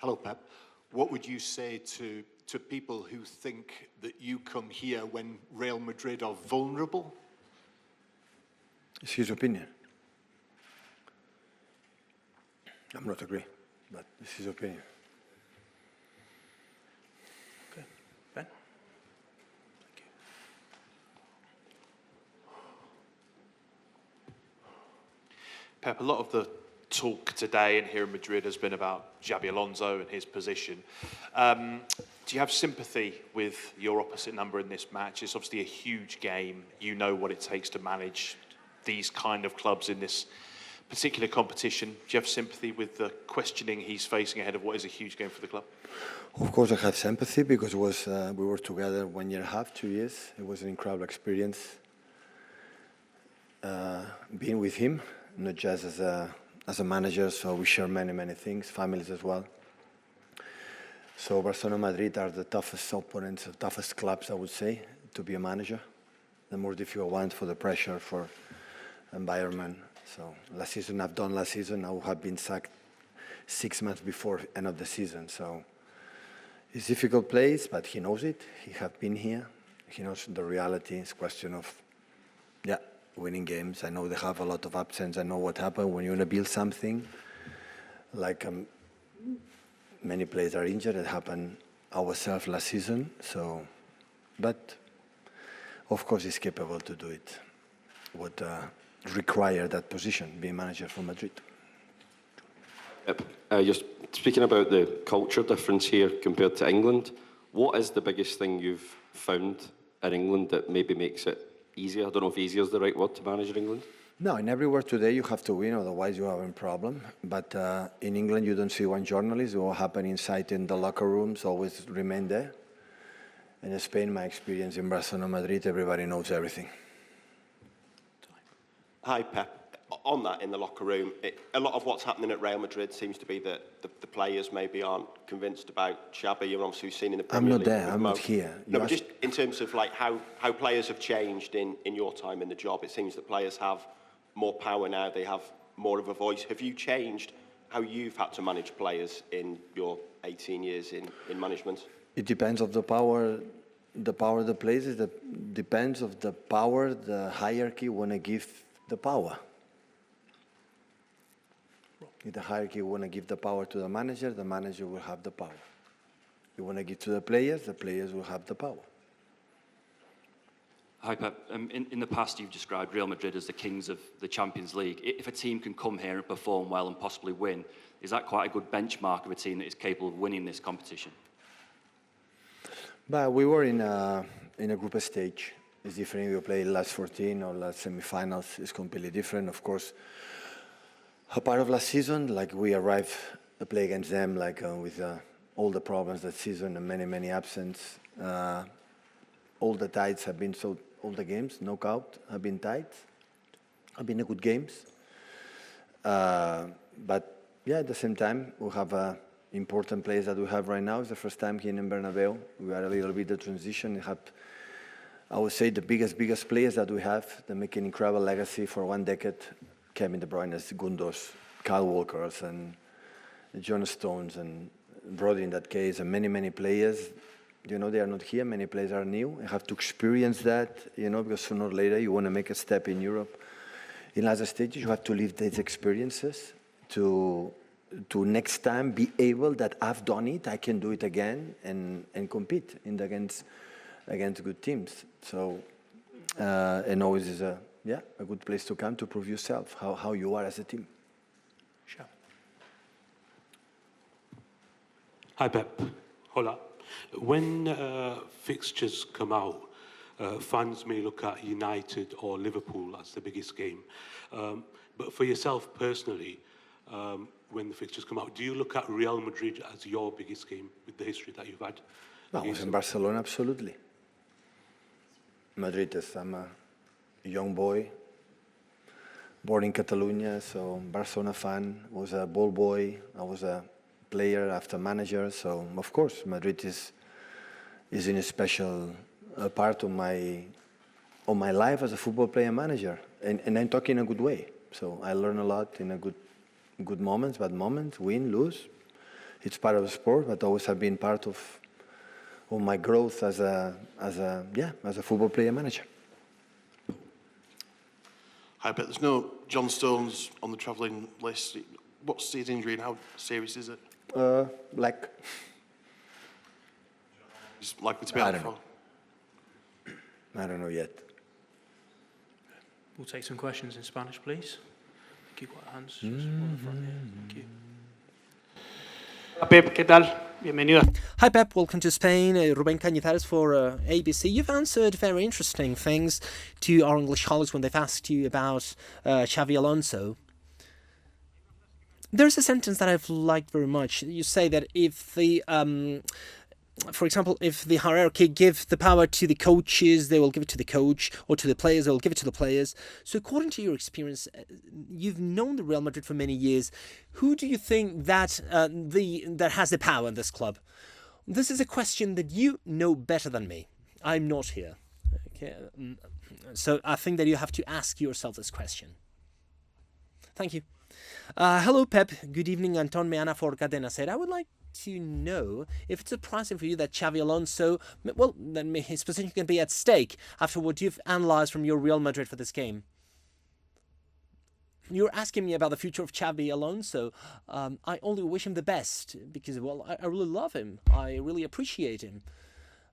Hello, Pep. What would you say to people who think that you come here when Real Madrid are vulnerable? It's his opinion. I'm not agree, but it's his opinion. Okay, Ben? Thank you. Pep, a lot of the talk today and here in Madrid has been about Xabi Alonso and his position. Do you have sympathy with your opposite number in this match? It's obviously a huge game. You know what it takes to manage these kind of clubs in this particular competition. Do you have sympathy with the questioning he's facing ahead of what is a huge game for the club? Of course I have sympathy because it was, we were together 1 year and a half, 2 years. It was an incredible experience being with him, not just as a manager, so we share many things, families as well. So Barcelona Madrid are the toughest opponents, the toughest clubs, I would say, to be a manager. The more difficult ones for the pressure, for environment. So last season, I've done last season, I would have been sacked 6 months before end of the season. So it's a difficult place, but he knows it. He has been here. He knows the reality. It's a question of, winning games. I know they have a lot of absence. I know what happened when you want to build something. Like many players are injured. It happened ourselves last season. So, but of course he's capable to do it. What require that position, being manager for Madrid. Yep. You're speaking about the culture difference here compared to England. What is the biggest thing you've found in England that maybe makes it easier? I don't know if easier is the right word to manage in England. No, in everywhere today you have to win, otherwise you have a problem. But in England you don't see one journalist. What happens inside in the locker rooms always remain there. And in Spain, my experience in Barcelona Madrid, everybody knows everything. Hi, Pep. On that, in the locker room, a lot of what's happening at Real Madrid seems to be that the players maybe aren't convinced about Xabi. You're obviously seen in the Premier League. I'm not there. I'm not here. No, but just in terms of like how players have changed in your time in the job, it seems that players have more power now. They have more of a voice. Have you changed how you've had to manage players in your 18 years in management? It depends of the power. The power of the players depends of the power the hierarchy want to give the power. If the hierarchy want to give the power to the manager will have the power. You want to give to the players will have the power. Hi, Pep. In the past, you've described Real Madrid as the kings of the Champions League. If a team can come here and perform well and possibly win, is that quite a good benchmark of a team that is capable of winning this competition? But we were in a group stage. It's different if you play last 14 or last semi-finals. It's completely different, of course. A part of last season, like we arrived to play against them, like with all the problems that season and many absence. All the ties have been all the games, knockout, have been tight. Have been good games. But yeah, at the same time, we have important players that we have right now. It's the first time here in Bernabeu. We are a little bit the transition. We have, I would say, the biggest players that we have. They make an incredible legacy for 1 decade. Kevin De Bruyne, Gundogan, Kyle Walkers, and John Stones, and Rodri in that case, and many players. You know, they are not here. Many players are new. You have to experience that, you know, because sooner or later you want to make a step in Europe. In other stages, you have to live these experiences to next time be able that I've done it, I can do it again and compete against good teams. So, and always is a good place to come to prove yourself, how you are as a team. Sure. Hi, Pep. Hola. When fixtures come out, fans may look at United or Liverpool as the biggest game. But for yourself personally, when the fixtures come out, do you look at Real Madrid as your biggest game with the history that you've had? No, I was in Barcelona, absolutely. Madrid is, I'm a young boy, born in Catalonia, so Barcelona fan, was a ball boy, I was a player after manager, so of course Madrid is in a special part of my life as a football player and manager, and I'm talking in a good way. So I learn a lot in a good moments, bad moments, win, lose. it's part of the sport, but always have been part of my growth as a football player manager. Hi, but there's no John Stones on the travelling list. What's his injury and how serious is it? Leg. He's likely to be I out don't for. know. I don't know yet. We'll take some questions in Spanish, please. Keep got hands just on the front here. Thank you. Pep, ¿qué tal? Bienvenido. Hi Pep, welcome to Spain. Ruben Cañizares for ABC. You've answered very interesting things to our English colleagues when they've asked you about Xabi Alonso. There's a sentence that I've liked very much. You say that if the, for example, if the hierarchy give the power to the coaches, they will give it to the coach, or to the players, they will give it to the players. So according to your experience, you've known the Real Madrid for many years. Who do you think that that has the power in this club? This is a question that you know better than me. I'm not here. Okay. So I think that you have to ask yourself this question. Thank you. Hello, Pep. Good evening, Anton Meana for Cadena Ser. I would like to know if it's surprising for you that Xabi Alonso, well, then his position can be at stake after what you've analysed from your Real Madrid for this game. You're asking me about the future of Xabi Alonso. I only wish him the best because, well, I really love him. I really appreciate him.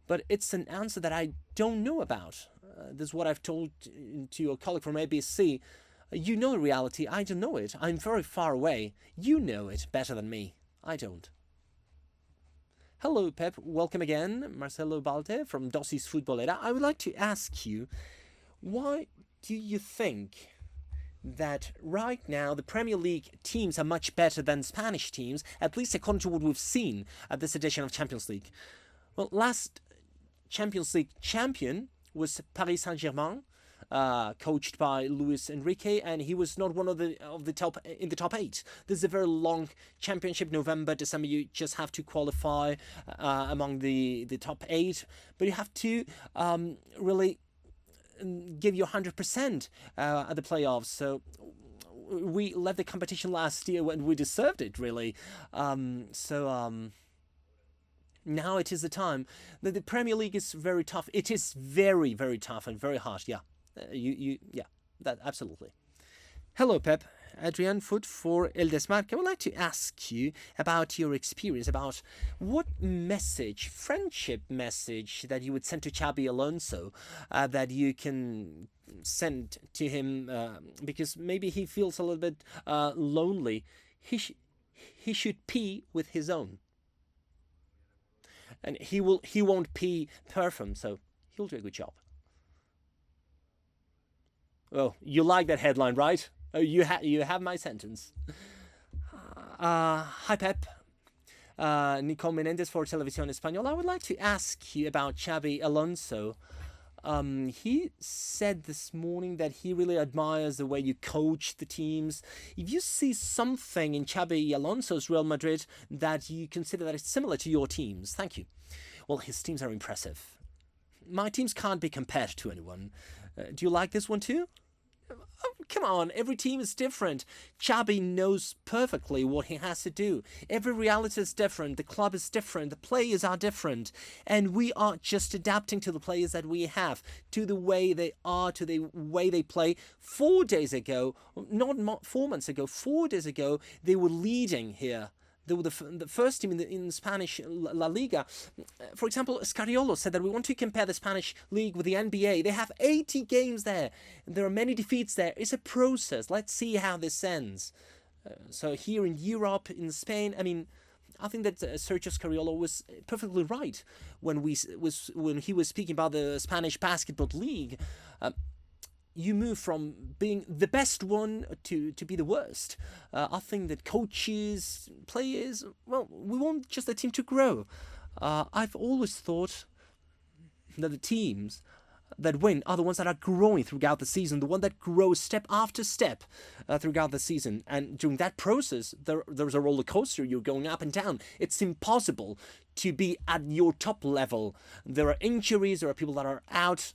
But it's an answer that I don't know about. This is what I've told to your colleague from ABC. You know the reality. I don't know it. I'm very far away. You know it better than me. I don't. Hello, Pep. Welcome again. Marcelo Balde from Dosis Futbolera. I would like to ask you, why do you think that right now the Premier League teams are much better than Spanish teams, at least according to what we've seen at this edition of Champions League? Well, last Champions League champion was Paris Saint-Germain, coached by Luis Enrique, and he was not one of the top in the top 8. This is a very long championship. November, December, you just have to qualify among the top 8, but you have to really give your 100% at the playoffs. So we left the competition last year when we deserved it, really. Now it is the time. The Premier League is very tough. It is very, very tough and very harsh. Yeah. That absolutely. Hello, Pep. Adrian Foot for El Desmarque. I would like to ask you about your experience, about what message, friendship message, that you would send to Xabi Alonso, that you can send to him, because maybe he feels a little bit lonely. He should pee with his own, and he won't pee perfume, so he'll do a good job. Oh, you like that headline, right? Oh, you have my sentence. Hi, Pep. Nicole Menendez for Televisión Española. I would like to ask you about Xabi Alonso. He said this morning that he really admires the way you coach the teams. If you see something in Xabi Alonso's Real Madrid that you consider that is similar to your teams, thank you. Well, his teams are impressive. My teams can't be compared to anyone. Do you like this one too? Oh, come on, every team is different. Xabi knows perfectly what he has to do. Every reality is different. The club is different. The players are different. And we are just adapting to the players that we have, to the way they are, to the way they play. 4 days ago, not 4 months ago, 4 days ago, they were leading here. They were the first team in Spanish La Liga. For example, Scariolo said that we want to compare the Spanish league with the NBA. They have 80 games there. There are many defeats there. It's a process. Let's see how this ends. So here in Europe, in Spain, I mean, I think that Sergio Scariolo was perfectly right when he was speaking about the Spanish basketball league. You move from being the best one to be the worst. I think that coaches, players, well, we want just the team to grow. I've always thought that the teams that win are the ones that are growing throughout the season, the one that grows step after step throughout the season. And during that process, there's a roller coaster. You're going up and down. It's impossible to be at your top level. There are injuries. There are people that are out.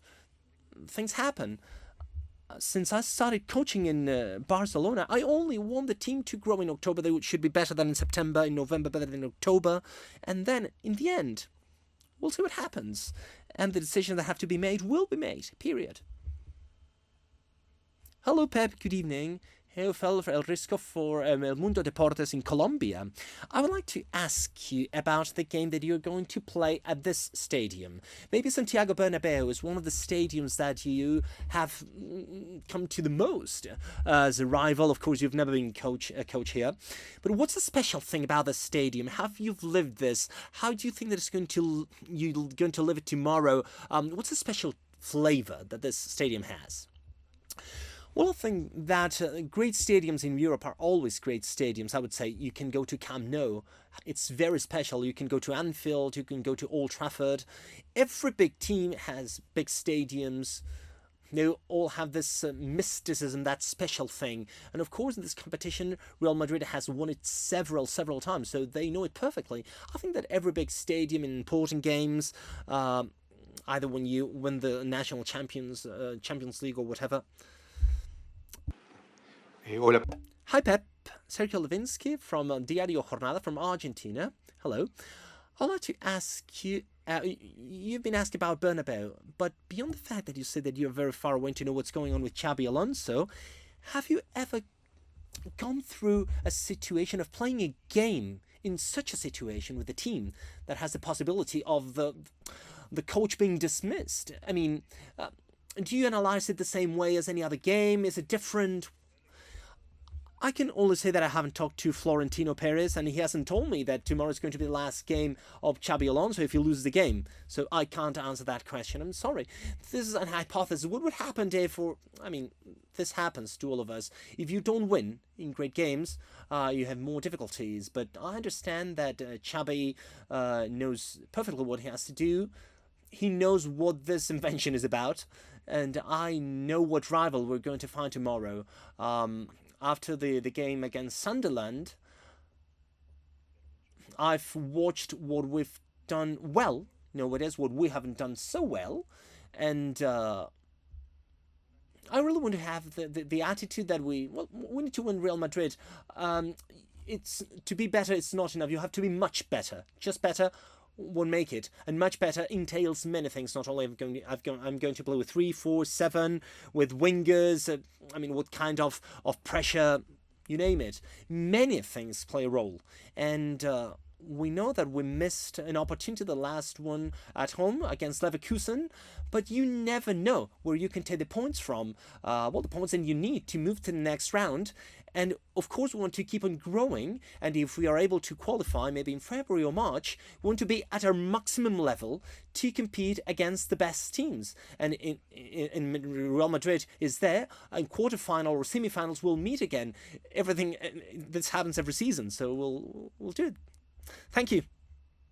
Things happen. since I started coaching in Barcelona, I only want the team to grow in October. They should be better than in September, in November, better than in October. And then, in the end, we'll see what happens. And the decisions that have to be made will be made, period. Hello, Pep. Good evening. Hey, fell El Risco for El Mundo Deportes in Colombia. I would like to ask you about the game that you're going to play at this stadium. Maybe Santiago Bernabeu is one of the stadiums that you have come to the most as a rival. Of course, you've never been a coach here. But what's the special thing about the stadium? Have you lived this? How do you think that you're going to live it tomorrow? What's the special flavor that this stadium has? Well, I think that great stadiums in Europe are always great stadiums. I would say you can go to Camp Nou. It's very special. You can go to Anfield. You can go to Old Trafford. Every big team has big stadiums. They all have this mysticism, that special thing. And of course, in this competition, Real Madrid has won it several times, so they know it perfectly. I think that every big stadium in important games, either when you win the national Champions League or whatever. Hi, Pep. Sergio Levinsky from Diario Jornada from Argentina. Hello. I'd like to ask you, you've been asked about Bernabeu, but beyond the fact that you said that you're very far away to know what's going on with Xabi Alonso, have you ever gone through a situation of playing a game in such a situation with a team that has the possibility of the coach being dismissed? I mean, do you analyze it the same way as any other game? Is it different? I can only say that I haven't talked to Florentino Perez, and he hasn't told me that tomorrow is going to be the last game of Xabi Alonso if he loses the game. So I can't answer that question. I'm sorry. This is an hypothesis. What would happen if, this happens to all of us. If you don't win in great games, you have more difficulties. But I understand that Xabi knows perfectly what he has to do. He knows what this invention is about, and I know what rival we're going to find tomorrow. After the game against Sunderland, I've watched what we've done well. What we haven't done so well. And I really want to have the attitude that we need to win Real Madrid. It's to be better, it's not enough. You have to be much better. Just better won't make it, and much better entails many things. Not only I'm going to play with 3-4-7 with wingers. What kind of pressure, you name it. Many things play a role, and we know that we missed an opportunity, the last one at home against Leverkusen, but you never know where you can take the points from. The points that you need to move to the next round. And of course, we want to keep on growing. And if we are able to qualify, maybe in February or March, we want to be at our maximum level to compete against the best teams. And in Real Madrid is there. In quarterfinal or semifinals, we'll meet again. Everything this happens every season, so we'll do it. Thank you.